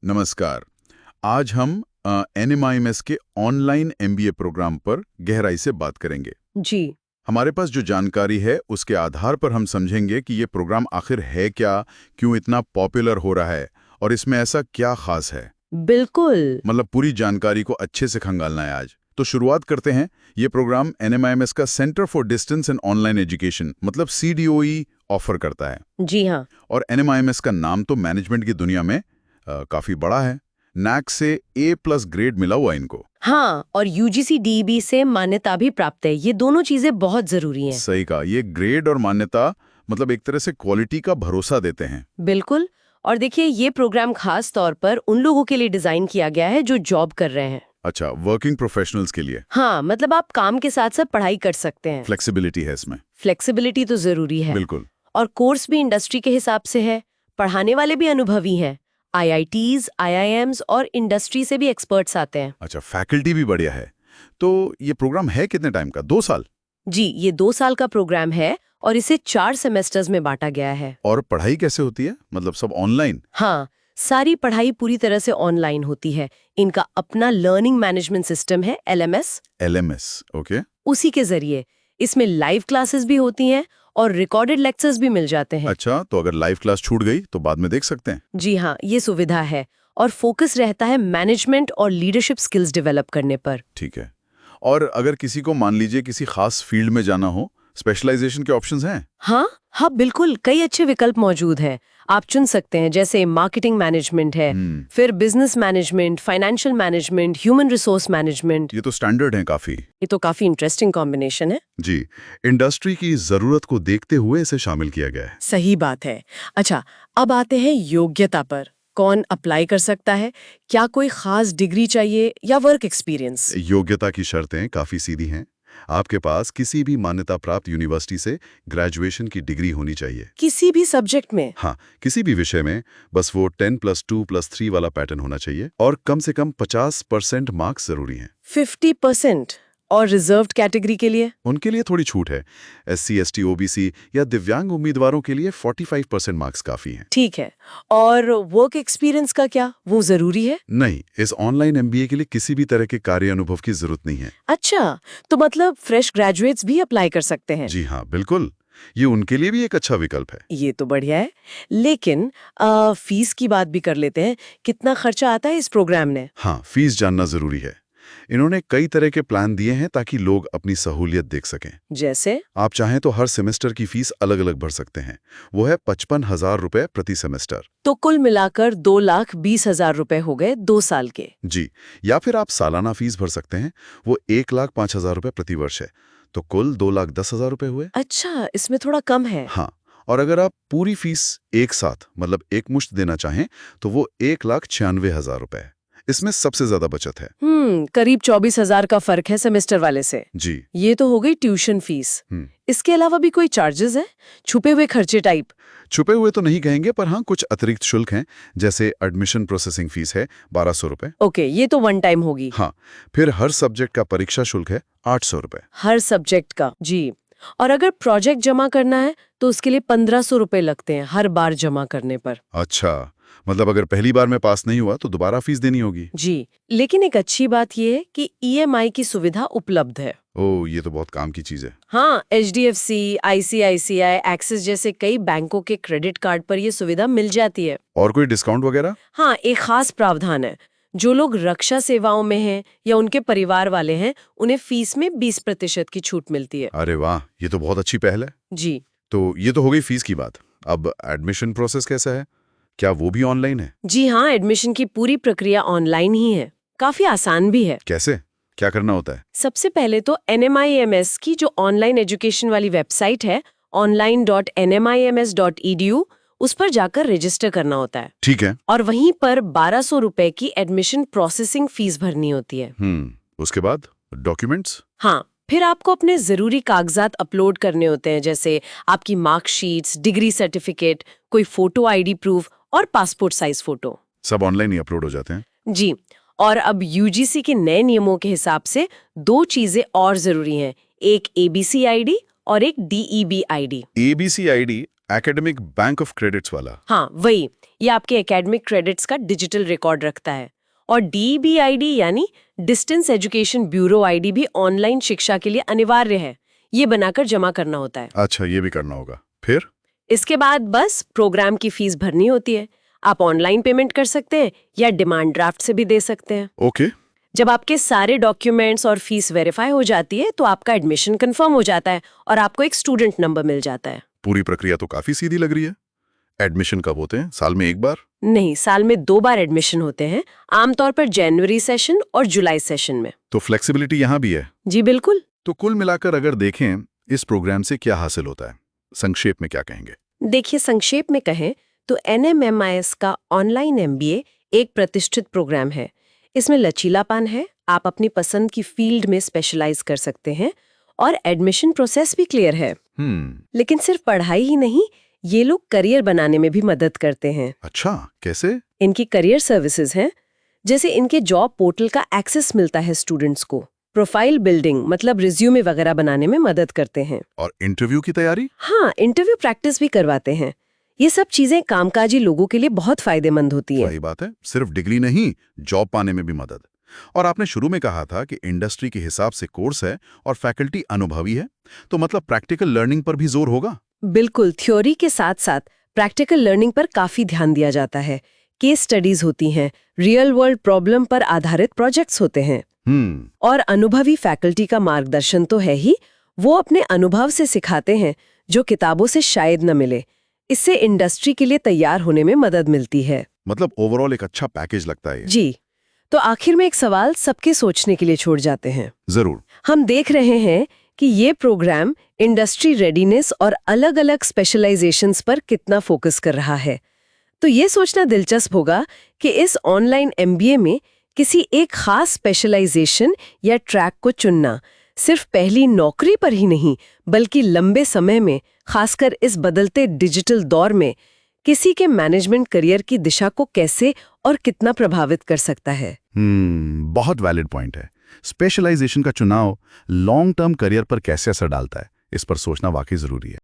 नमस्कार। आज हम NMIMS के ऑनलाइन MBA प्रोग्राम पर गहराई से बात करेंगे। जी। हमारे पास जो जानकारी है उसके आधार पर हम समझेंगे कि ये प्रोग्राम आखिर है क्या, क्यों इतना पॉपुलर हो रहा है और इसमें ऐसा क्या खास है। बिल्कुल। मतलब पूरी जानकारी को अच्छे से खंगालना है आज। तो शुरुआत करते हैं। ये प्रोग्राम NMIMS का centre for distance and online education मतलब CDOE ऑफर करता है। जी हाँ। और NMIMS का नाम तो मैनेजमेंट की दुनिया में काफी बड़ा है। NAAC से A+ ग्रेड मिला हुआ इनको। हाँ, और UGC DEB से मान्यता भी प्राप्त है। ये दोनों चीजें बहुत जरूरी हैं। सही कहा। ये ग्रेड और मान्यता मतलब एक तरह से क्वालिटी का भरोसा देते हैं। बिल्कुल। और देखिए, ये प्रोग्राम खास तौर पर उन लोगों के लिए डिजाइन किया गया है जो जॉब कर रहे हैं। अच्छा, वर्किंग प्रोफेशनल्स के लिए। हाँ, मतलब आप काम के साथ साथ पढ़ाई कर सकते हैं। फ्लेक्सिबिलिटी है इसमें। फ्लेक्सिबिलिटी तो जरूरी है। बिल्कुल। और कोर्स भी इंडस्ट्री के हिसाब से है। पढ़ाने वाले भी अनुभवी हैं। IITs, IIMs और इंडस्ट्री से भी एक्सपर्ट्स आते हैं। अच्छा, फैकल्टी भी बढ़िया है। तो ये प्रोग्राम है कितने टाइम का? 2 साल? जी, ये 2 साल का प्रोग्राम है और इसे 4 सेमेस्टर्स में बांटा गया है। और पढ़ाई कैसे होती है? मतलब सब ऑनलाइन? हाँ, सारी पढ़ाई पूरी तरह से ऑनलाइन होती है। इनका अपना लर्निंग मैनेजमेंट सिस्टम है, LMS। LMS, okay. उसी के जरिए इसमें लाइव क्लासेस भी होती हैं और रिकॉर्डेड लेक्चर्स भी मिल जाते हैं। अच्छा, तो अगर लाइव क्लास छूट गई तो बाद में देख सकते हैं? जी हाँ, ये सुविधा है और फोकस रहता है मैनेजमेंट और लीडरशिप स्किल्स डेवलप करने पर। ठीक है। और अगर किसी को मान लीजिए किसी खास फील्ड में जाना हो, स्पेशलाइजेशन के ऑप्शंस हैं? हाँ, बिल्कुल, कई अच्छे विकल्प मौजूद हैं। आप चुन सकते हैं, जैसे मार्केटिंग मैनेजमेंट है, फिर business management, financial management, human resource management. ये तो स्टैंडर्ड है काफी। ये तो काफी इंटरेस्टिंग कॉम्बिनेशन है। जी, इंडस्ट्री की जरूरत को देखते हुए इसे शामिल किया गया है। सही बात है। अच्छा, अब आते हैं योग्यता पर। कौन अप्लाई कर सकता है? क्या कोई खास डिग्री चाहिए या वर्क एक्सपीरियंस? योग्यता की शर्तें काफी सीधी हैं। आपके पास किसी भी मान्यता प्राप्त यूनिवर्सिटी से ग्रेजुएशन की डिग्री होनी चाहिए। किसी भी सब्जेक्ट में? हाँ, किसी भी विषय में। बस वो 10+2+3 वाला पैटर्न होना चाहिए और कम से कम 50% मार्क्स जरूरी हैं। 50%? और रिजर्व्ड कैटेगरी के लिए? उनके लिए थोड़ी छूट है। SC, ST, OBC या दिव्यांग उम्मीदवारों के लिए 45% मार्क्स काफी हैं। ठीक है। और वर्क एक्सपीरियंस का क्या, वो जरूरी है? नहीं, इस ऑनलाइन MBA के लिए किसी भी तरह के कार्य अनुभव की जरूरत नहीं है। अच्छा, तो मतलब फ्रेश ग्रेजुएट्स भी अप्लाई कर सकते हैं? जी हाँ, बिल्कुल। ये उनके लिए भी एक अच्छा विकल्प है। ये तो बढ़िया है। लेकिन फीस की बात भी कर लेते हैं। कितना खर्चा आता है इस प्रोग्राम ने? हाँ, फीस जानना जरूरी है। इन्होंने कई तरह के प्लान दिए हैं ताकि लोग अपनी सहूलियत देख सकें। जैसे? आप चाहें तो हर सेमेस्टर की फीस अलग अलग भर सकते हैं। वो है 55,000 रुपए प्रति सेमेस्टर। तो कुल मिलाकर 2,20,000 रुपए हो गए 2 साल के। जी, या फिर आप सालाना फीस भर सकते हैं। वो 1,05,000 रुपए प्रति वर्ष है। तो कुल 2,10,000 रुपए हुए। अच्छा, इसमें थोड़ा कम है। हाँ, और अगर आप पूरी फीस एक साथ मतलब एक मुश्त देना चाहें तो वो 1,96,000 रुपए है। इसमें सबसे ज्यादा बचत है। करीब 24,000 का फर्क है सेमेस्टर वाले से। जी। ये तो हो गई ट्यूशन फीस। इसके अलावा भी कोई चार्जेस हैं? छुपे हुए खर्चे टाइप? छुपे हुए तो नहीं कहेंगे, पर हाँ कुछ अतिरिक्त शुल्क हैं। जैसे एडमिशन प्रोसेसिंग फीस है 1,200 रुपए। ओके, ये तो वन टाइम होगी। हाँ, फिर हर सब्जेक्ट का परीक्षा शुल्क है 800 रुपए। हर सब्जेक्ट का? जी। और अगर प्रोजेक्ट जमा करना है तो उसके लिए 1,500 रुपए लगते हैं हर बार जमा करने पर। अच्छा, मतलब अगर पहली बार में पास नहीं हुआ तो दोबारा फीस देनी होगी। जी, लेकिन एक अच्छी बात यह है कि EMI की सुविधा उपलब्ध है। ओह, ये तो बहुत काम की चीज है। हाँ, HDFC, ICICI, एक्सिस जैसे कई बैंकों के क्रेडिट कार्ड पर यह सुविधा मिल जाती है। और कोई डिस्काउंट वगैरह? हाँ, एक खास प्रावधान है। जो लोग रक्षा सेवाओं में हैं या उनके परिवार वाले हैं, उन्हें फीस में 20% की छूट मिलती है। अरे वाह, ये तो बहुत अच्छी पहल है। जी। तो ये तो हो गई फीस की बात। अब एडमिशन प्रोसेस कैसा है? क्या वो भी ऑनलाइन है? जी हाँ, एडमिशन की पूरी प्रक्रिया ऑनलाइन ही है। काफी आसान भी है। कैसे? क्या करना होता है? सबसे पहले तो NMIMS की जो ऑनलाइन एजुकेशन वाली वेबसाइट है, online.nmims.edu, उस पर जाकर रजिस्टर करना होता है। ठीक है। और वहीं पर 1,200 रुपए की एडमिशन प्रोसेसिंग फीस भरनी होती है। उसके बाद डॉक्यूमेंट्स? हाँ, फिर आपको अपने जरूरी कागजात अपलोड करने होते हैं, जैसे आपकी मार्कशीट्स, डिग्री सर्टिफिकेट, कोई फोटो ID प्रूफ और पासपोर्ट साइज फोटो। सब ऑनलाइन ही अपलोड हो जाते हैं? जी। और अब UGC के नए नियमों के हिसाब से 2 चीजें और जरूरी हैं, एक ABC ID और एक DEB ID। ABC ID academic bank of credits वाला। हाँ वही, ये आपके एकेडमिक क्रेडिट्स का डिजिटल रिकॉर्ड रखता है। और DBID यानी डिस्टेंस एजुकेशन ब्यूरो ID भी ऑनलाइन शिक्षा के लिए अनिवार्य है। ये बनाकर जमा करना होता है। अच्छा, ये भी करना होगा। फिर इसके बाद बस प्रोग्राम की फीस भरनी होती है। आप ऑनलाइन पेमेंट कर सकते हैं या डिमांड ड्राफ्ट से भी दे सकते हैं। ओके। जब आपके सारे डॉक्यूमेंट्स और फीस वेरीफाई हो जाती है तो आपका एडमिशन कंफर्म हो जाता है और आपको एक स्टूडेंट नंबर मिल जाता है। पूरी प्रक्रिया तो काफी सीधी लग रही है। एडमिशन कब होते हैं? साल में एक बार? नहीं, साल में 2 बार एडमिशन होते हैं, आमतौर पर जनवरी सेशन और जुलाई सेशन में। तो फ्लेक्सिबिलिटी यहाँ भी है। जी बिल्कुल। तो कुल मिलाकर अगर देखें, इस प्रोग्राम से क्या हासिल होता है? संक्षेप में क्या कहेंगे? देखिए, संक्षेप में कहें तो NMMIS का ऑनलाइन MBA एक प्रतिष्ठित प्रोग्राम है। इसमें लचीलापन है, आप अपनी पसंद की फील्ड में स्पेशलाइज कर सकते हैं और एडमिशन प्रोसेस भी क्लियर है। लेकिन सिर्फ पढ़ाई ही नहीं, ये लोग करियर बनाने में भी मदद करते हैं। अच्छा, कैसे? इनकी करियर सर्विसेज हैं, जैसे इनके जॉब पोर्टल का एक्सेस मिलता है स्टूडेंट्स को। प्रोफाइल बिल्डिंग मतलब रिज्यूमे वगैरह बनाने में मदद करते हैं। और इंटरव्यू की तैयारी? हाँ, इंटरव्यू प्रैक्टिस भी करवाते हैं। ये सब चीजें कामकाजी लोगों के लिए बहुत फायदेमंद होती है। सही बात है। सिर्फ डिग्री नहीं, जॉब पाने में भी मदद। और आपने शुरू में कहा था कि इंडस्ट्री के हिसाब से कोर्स है और फैकल्टी अनुभवी है, तो मतलब प्रैक्टिकल लर्निंग पर भी जोर होगा? बिल्कुल, थ्योरी के साथ साथ प्रैक्टिकल लर्निंग पर काफी ध्यान दिया जाता है। केस स्टडीज होती हैं, रियल वर्ल्ड प्रॉब्लम पर आधारित प्रोजेक्ट्स होते हैं। और अनुभवी फैकल्टी का मार्गदर्शन तो है ही, वो अपने अनुभव से सिखाते हैं जो किताबों से शायद न मिले। इससे इंडस्ट्री के लिए तैयार होने में मदद मिलती है। मतलब ओवरऑल एक अच्छा पैकेज लगता है। जी। तो आखिर में एक सवाल सबके सोचने के लिए छोड़ जाते हैं। जरूर। हम देख रहे हैं कि ये प्रोग्राम इंडस्ट्री रेडीनेस और अलग-अलग स्पेशलाइजेशंस पर कितना फोकस कर रहा है। तो ये सोचना दिलचस्प होगा कि इस ऑनलाइन MBA में किसी एक खास स्पेशलाइजेशन या ट्रैक को चुनना सिर्फ पहली नौकरी पर ही नहीं, बल्कि लंबे समय में, खासकर इस बदलते डिजिटल दौर में, किसी के मैनेजमेंट करियर की दिशा को कैसे और कितना प्रभावित कर सकता है। बहुत वैलिड पॉइंट है। स्पेशलाइजेशन का चुनाव लॉन्ग टर्म करियर पर कैसे असर डालता है, इस पर सोचना वाकई जरूरी है।